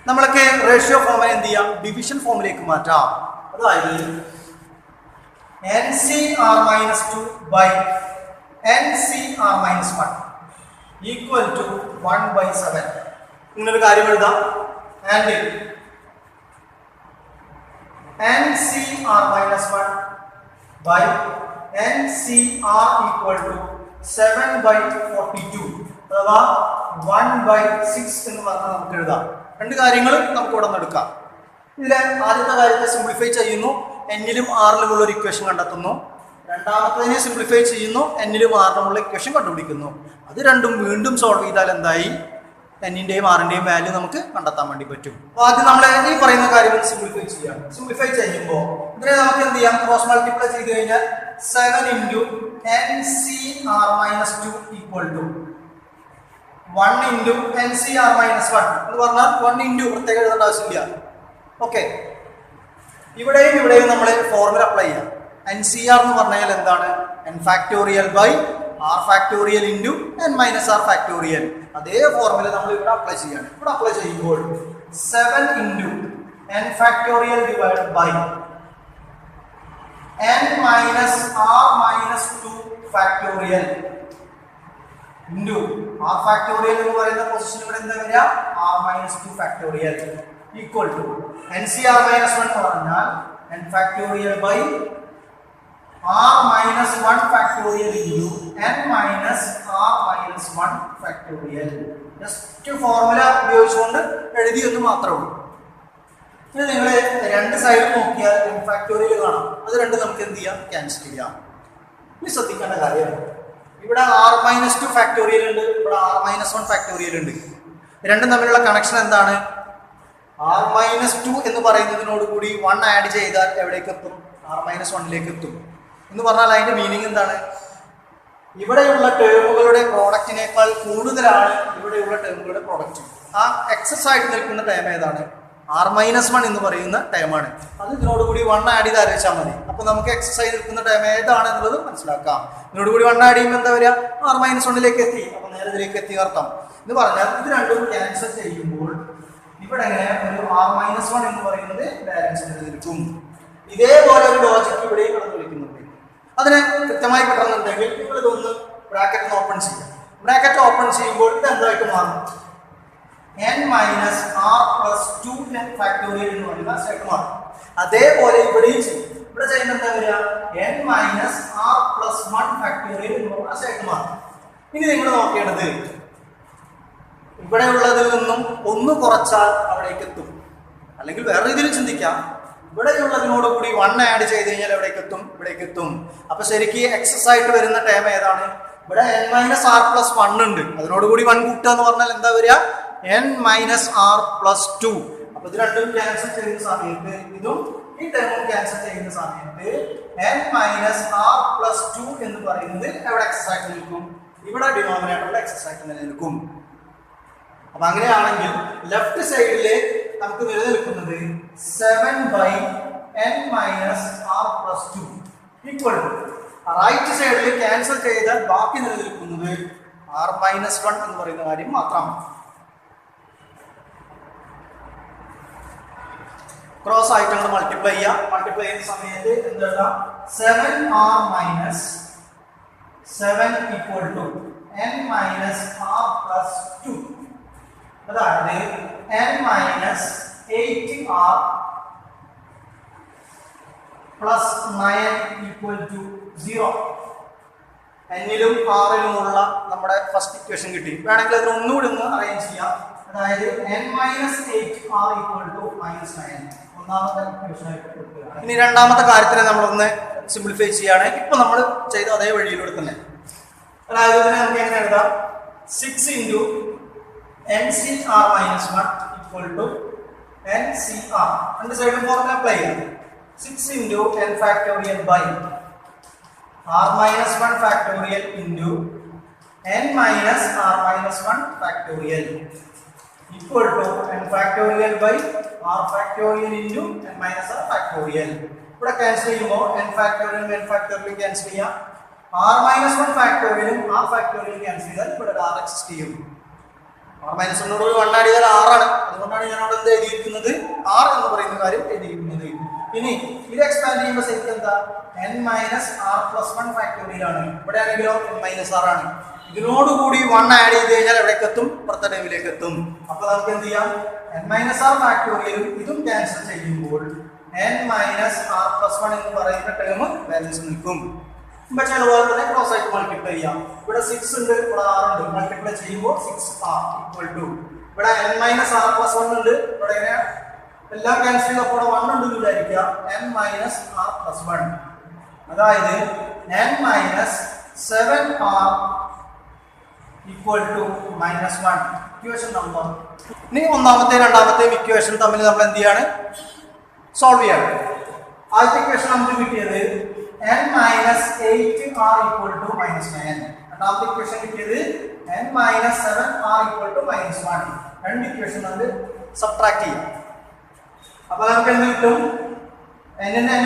നമ്മളൊക്കെ റേഷ്യോ ഫോമിനെ എന്ത് ചെയ്യാം, ഡിവിഷൻ ഫോമിലേക്ക് മാറ്റാം. അതായത് NCR-2 by NCR-1 equal to 1/7. ഇങ്ങനൊരു കാര്യം എഴുതാം. And NCR-1 by NCR equal to 7/42 അഥവാ 1/6 എന്ന് പറഞ്ഞാൽ നമുക്ക് എഴുതാം. രണ്ട് കാര്യങ്ങൾ നമുക്ക് ഇവിടെ നിന്ന് എടുക്കാം. ഇതിലെ ആദ്യത്തെ കാര്യത്തെ സിംപ്ലിഫൈ ചെയ്യുന്നു, എന്നിലും ആറിലുമുള്ള ഒരു ഇക്വേഷൻ കണ്ടെത്തുന്നു. രണ്ടാമത്തേതിനെ സിംപ്ലിഫൈ ചെയ്യുന്നു, എന്നിലും ആറിലുമുള്ള ഇക്വേഷൻ കണ്ടുപിടിക്കുന്നു. അത് രണ്ടും വീണ്ടും സോൾവ് ചെയ്താൽ എന്തായി, എന്നിന്റെയും ആറിന്റെയും വാല്യൂ നമുക്ക് കണ്ടെത്താൻ വേണ്ടി പറ്റും. അപ്പൊ ആദ്യം നമ്മൾ ഈ പറയുന്ന കാര്യം സിംപ്ലിഫൈ ചെയ്യാം. സിംപ്ലിഫൈ ചെയ്യുമ്പോൾ ഇതിനെ നമുക്ക് എന്ത് ചെയ്യാം, ക്രോസ് മൾട്ടിപ്ലൈ ചെയ്ത് കഴിഞ്ഞാൽ 7 × NCR-2 ഈക്വൽ ടു 1 × NCR-1 എന്ന് പറഞ്ഞാൽ 1 × പ്രത്യേകം എഴുതേണ്ട ആവശ്യമില്ല. ഓക്കെ, ഇവിടെയും നമ്മൾ ഫോർമുല അപ്ലൈ ചെയ്യാം. NCR എന്ന് പറഞ്ഞാൽ എന്താണ്, n factorial by r factorial into n minus r factorial. അതേ ഫോർമുല നമ്മൾ ഇവിടെ അപ്ലൈ ചെയ്യാണ്. ഇവിടെ അപ്ലൈ ചെയ്യുമ്പോൾ 7 × n factorial divided by n minus r minus 2 factorial into r factorial എന്ന് പറയുന്ന പൊസിഷൻ ഇവിടെ എന്താ വരിക, r minus 2 factorial equal to NCR-1 എന്ന് പറഞ്ഞാൽ n factorial by r minus 1 factorial into n minus r minus 1 factorial. Just formula ഉപയോഗിച്ചുകൊണ്ട് എഴുതിയെന്ന് മാത്രമേ ഉള്ളൂ. ഇനി നിങ്ങൾ രണ്ട് സൈഡ് നോക്കിയാൽ n ഫാക്ടോറിയൽ കാണാം. അത് രണ്ട് നമുക്ക് എന്ത് ചെയ്യാം, ക്യാൻസൽ ചെയ്യാം. ഇനി ശ്രദ്ധിക്കേണ്ട കാര്യം, ഇവിടെ r-2 ഫാക്ടോറിയൽ ഉണ്ട്, ഇവിടെ r-1 ഫാക്ടോറിയൽ ഉണ്ട്. രണ്ടും തമ്മിലുള്ള കണക്ഷൻ എന്താണ്, r-2 എന്ന് പറയുന്നതിനോട് കൂടി 1 ആഡ് ചെയ്താൽ എവിടേക്ക് എത്തും, r-1ലേക്ക് എത്തും. എന്ന് പറഞ്ഞാൽ അതിന്റെ മീനിങ് എന്താണ്, ഇവിടെയുള്ള ടേമുകളുടെ പ്രോഡക്റ്റിനേക്കാൾ കൂടുതലാണ് ഇവിടെയുള്ള ടേമുകളുടെ പ്രോഡക്റ്റ്. ആ എക്സസ് ആയിട്ട് നിൽക്കുന്ന ടേം ഏതാണ്, r-1 എന്ന് പറയുന്ന ടേമാണ്. അത് ഇതിനോടുകൂടി 1 ആഡ് ചെയ്ത് ആലോചിച്ചാൽ മതി. അപ്പൊ നമുക്ക് എക്സസ് ആയി നിൽക്കുന്ന ടേം ഏതാണ് എന്നുള്ളത് മനസ്സിലാക്കാം. ഇതിനോടുകൂടി 1 ആഡ് ചെയ്യുമ്പോൾ എന്താ വരിക, r-1ലേക്ക് എത്തി. അപ്പൊ നേരെ ഇതിലേക്ക് എത്തി അർത്ഥം. എന്ന് പറഞ്ഞാൽ ഇത് രണ്ടും ക്യാൻസൽ ചെയ്യുമ്പോൾ ഇവിടെ എങ്ങനെ ഒരു r-1 എന്ന് പറയുന്നത് ബാലൻസ് നിൽക്കും. ഇതേപോലെ ഒരു ലോജിക് ഇവിടെയും കടന്നു വിളിക്കുന്നുണ്ട്. അതിനെ കൃത്യമായി കിട്ടണമെന്നുണ്ടെങ്കിൽ നിങ്ങൾ ഇതൊന്ന് ബ്രാക്കറ്റ് ഓപ്പൺ ചെയ്യാം. ബ്രാക്കറ്റ് ഓപ്പൺ ചെയ്യുമ്പോൾ ഇത് എന്തായിട്ട് മാറും, n മൈനസ് r+2 ഫാക്ടോറിയൽ എന്ന് പറയുന്ന സെറ്റ് മാറും. അതേപോലെ ഇവിടെയും ചെയ്യും. ഇവിടെ ചെയ്യുമ്പോൾ എന്താ വരിക, n മൈനസ് r+1 ഫാക്ടോറിയൽ എന്ന് പറയുന്ന സെറ്റ് മാറും. ഇനി നിങ്ങൾ നോക്കേണ്ടത്, ഇവിടെ ഉള്ളതിൽ നിന്നും ഒന്ന് കുറച്ചാൽ അവിടേക്ക് എത്തും. അല്ലെങ്കിൽ വേറെ രീതിയിൽ ചിന്തിക്കാം, ഇവിടെയുള്ളതിനോട് കൂടി 1 ആഡ് ചെയ്ത് കഴിഞ്ഞാൽ എവിടേക്ക് എത്തും, ഇവിടേക്ക് എത്തും. അപ്പൊ ശരിക്കും എക്സസ് ആയിട്ട് വരുന്ന ടേം ഏതാണ്, ഇവിടെ n-r+1 ഉണ്ട്, അതിനോട് കൂടി 1 കൂട്ടുക എന്ന് പറഞ്ഞാൽ എന്താ വരിക, n-r+2. അപ്പൊ ഇത് രണ്ടും ക്യാൻസൽ ചെയ്യുന്ന സമയത്ത് ഇതും ഈ ടേമും ക്യാൻസൽ ചെയ്യുന്ന സമയത്ത് n-r+2 എന്ന് പറയുന്നത് എവിടെ എക്സസ് ആയിട്ട് നിൽക്കും, ഇവിടെ ഡിനോമിനേറ്ററിൽ എക്സസ് ആയിട്ട് നിലനിൽക്കും. അപ്പൊ അങ്ങനെയാണെങ്കിൽ ലെഫ്റ്റ് സൈഡില് നമുക്ക് നിലനിൽക്കുന്നത് 7/n-r+2 ഈക്വൽ ടു റൈറ്റ് സൈഡിൽ ക്യാൻസൽ ചെയ്താൽ ബാക്കി നിലനിൽക്കുന്നത് r-1 എന്ന് പറയുന്ന കാര്യം മാത്രമാണ്. ക്രോസ് ആയിട്ട് നമ്മൾ മൾട്ടിപ്ലൈ ചെയ്യാം. മൾട്ടിപ്ലൈ ചെയ്യുന്ന സമയത്ത് എന്താ, 7 ഈക്വൽ ടു n-r+2. അതായത് n-8r + 9 ഈക്വൽ ടു 0. എന്നിലും ആറിലുമുള്ള നമ്മുടെ ഫസ്റ്റ് ഇക്വേഷൻ കിട്ടി. വേണമെങ്കിൽ അതിന് ഒന്നുകൂടി ഒന്ന് അറേഞ്ച് ചെയ്യാം. അതായത് n-8r=-9. ഒന്നാമത്തെ ഇക്വേഷൻ ആയിട്ട് കൊടുക്കുക. ഇനി രണ്ടാമത്തെ കാര്യത്തിനെ നമ്മളൊന്ന് സിംപ്ലിഫൈ ചെയ്യാണ്. ഇപ്പൊ നമ്മൾ ചെയ്ത അതേ വഴിയിലൂടെ തന്നെ. അതായത് ഇതിനെ നമുക്ക് എങ്ങനെ എഴുതാം? 6 × NCr-1 = NCr. രണ്ട് സൈഡിലും ഫോർമുല അപ്ലൈ ചെയ്യാം. 6 × n factorial by r-1 factorial into n minus r-1 factorial equal to n factorial by r factorial into n minus r factorial. ഇവിടെ ക്യാൻസൽ ചെയ്യുമ്പോൾ n factorial ക്യാൻസൽ ചെയ്യാം. r-1 factorial r factorial cancel ചെയ്താൽ ഇവിടെ r എക്സിസ്റ്റ് ചെയ്യും. r-1 ഒരു 1 ആഡ് ചെയ്താൽ r ആണ്. അതുകൊണ്ടാണ് ഞാൻ അവിടെ എന്ത് എഴുതിയിരിക്കുന്നത്? r എന്ന് പറയുന്ന കാര്യം എഴുതിയിരിക്കുന്നത്. ഇനി ഇത് എക്സ്പാൻഡ് ചെയ്യുമ്പോൾ ശരിക്കും എന്താ? n minus r+1 factorial ആണ്. ഇവിടെ ആണെങ്കിലോ n minus r ആണ്. ഇതിനോടുകൂടി 1 ആഡ് ചെയ്ത് കഴിഞ്ഞാൽ എവിടേക്ക് എത്തും? പുറത്തെ ടേമിലേക്ക് എത്തും. അപ്പൊ നമുക്ക് എന്ത് ചെയ്യാം? n minus r factorial ഇതും ക്യാൻസൽ ചെയ്യുമ്പോൾ n minus r+1 എന്ന് പറയുന്ന ടേം ബാലൻസ് നിൽക്കും. ഇപ്പൊ അതുപോലെ തന്നെ ക്രോസ് ആയിട്ട് മൾട്ടിപ്ലൈ ചെയ്യാം. ഇവിടെ 6 ഉണ്ട്, ഇവിടെ r ഉണ്ട്. മൾട്ടിപ്ലൈ ചെയ്യുമ്പോൾ 6r equal to ഇവിടെ n minus r+1 ഉണ്ട്. ഇവിടെ ഇങ്ങനെ എല്ലാം ക്യാൻസൽ ചെയ്തപ്പോൾ 1 ഉണ്ട് എന്ന് വിചാരിക്കുക. n minus r+1 അതായത് n minus 7r equal to -1. Equation number. ഇനി ഒന്നാമത്തെ രണ്ടാമത്തെ ഇക്വേഷൻ തമ്മിൽ നമ്മൾ എന്ത് ചെയ്യാണ്? സോൾവ് ചെയ്യണം. ആദ്യത്തെ ഇക്വേഷൻ നമുക്ക് കിട്ടിയത് n minus 8r equal to -9. രണ്ടാമത്തെ ഇക്വേഷൻ കിട്ടിയത് n minus 7r equal to -1. രണ്ട് ഇക്വേഷൻ നമ്മൾ സബ്ട്രാക്ട് ചെയ്യാം. അപ്പൊ നമുക്ക് എന്ത് കിട്ടും? n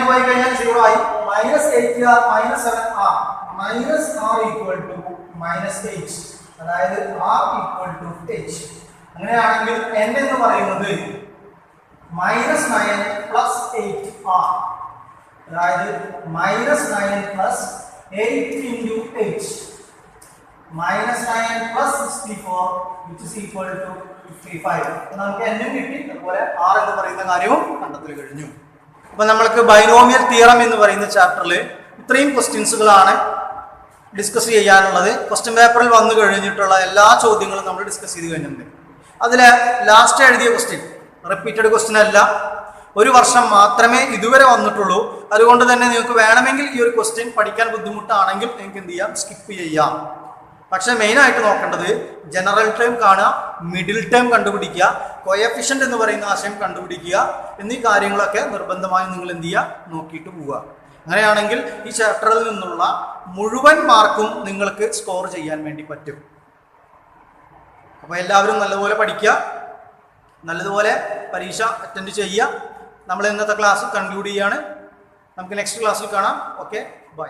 പോയി കഴിഞ്ഞാൽ 0 ആയി. -8r -7r -r equal to -8. അതായത് r equal to h. അങ്ങനെയാണെങ്കിൽ n എന്ന് പറയുന്നത് -9 plus 8r. അതായത് -9 plus 8 into h. -9 plus 64 which is equal to 55. നമുക്ക് n കിട്ടി. അതുപോലെ r എന്ന് പറയുന്ന കാര്യവും കണ്ടെത്തൽ കഴിഞ്ഞു. അപ്പൊ നമ്മൾക്ക് ബൈനോമിയൽ തിയറം എന്ന് പറയുന്ന ചാപ്റ്ററിൽ ഇത്രയും ക്വസ്റ്റ്യൻസുകളാണ് ഡിസ്കസ് ചെയ്യാനുള്ളത്. ക്വസ്റ്റ്യൻ പേപ്പറിൽ വന്നു കഴിഞ്ഞിട്ടുള്ള എല്ലാ ചോദ്യങ്ങളും നമ്മൾ ഡിസ്കസ് ചെയ്ത് കഴിഞ്ഞിട്ടുണ്ട്. അതിൽ ലാസ്റ്റ് എഴുതിയ ക്വസ്റ്റ്യൻ റിപ്പീറ്റഡ് ക്വസ്റ്റ്യൻ അല്ല, ഒരു വർഷം മാത്രമേ ഇതുവരെ വന്നിട്ടുള്ളൂ. അതുകൊണ്ട് തന്നെ നിങ്ങൾക്ക് വേണമെങ്കിൽ ഈ ഒരു ക്വസ്റ്റ്യൻ പഠിക്കാൻ ബുദ്ധിമുട്ടാണെങ്കിൽ നിങ്ങൾക്ക് എന്ത് ചെയ്യാം? സ്കിപ്പ് ചെയ്യാം. പക്ഷേ മെയിനായിട്ട് നോക്കേണ്ടത് ജനറൽ ടേം കാണുക, മിഡിൽ ടേം കണ്ടുപിടിക്കുക, കോഎഫിഷ്യന്റ് എന്ന് പറയുന്ന ആശയം കണ്ടുപിടിക്കുക എന്നീ കാര്യങ്ങളൊക്കെ നിർബന്ധമായും നിങ്ങൾ എന്ത് ചെയ്യുക? നോക്കിയിട്ട് പോവുക. അങ്ങനെയാണെങ്കിൽ ഈ ചാപ്റ്ററിൽ നിന്നുള്ള മുഴുവൻ മാർക്കും നിങ്ങൾക്ക് സ്കോർ ചെയ്യാൻ വേണ്ടി പറ്റും. അപ്പോൾ എല്ലാവരും നല്ലതുപോലെ പഠിക്കുക, നല്ലതുപോലെ പരീക്ഷ അറ്റൻഡ് ചെയ്യുക. നമ്മൾ ഇന്നത്തെ ക്ലാസ് കൺക്ലൂഡ് ചെയ്യാണ്. നമുക്ക് നെക്സ്റ്റ് ക്ലാസ്സിൽ കാണാം. ഓക്കെ.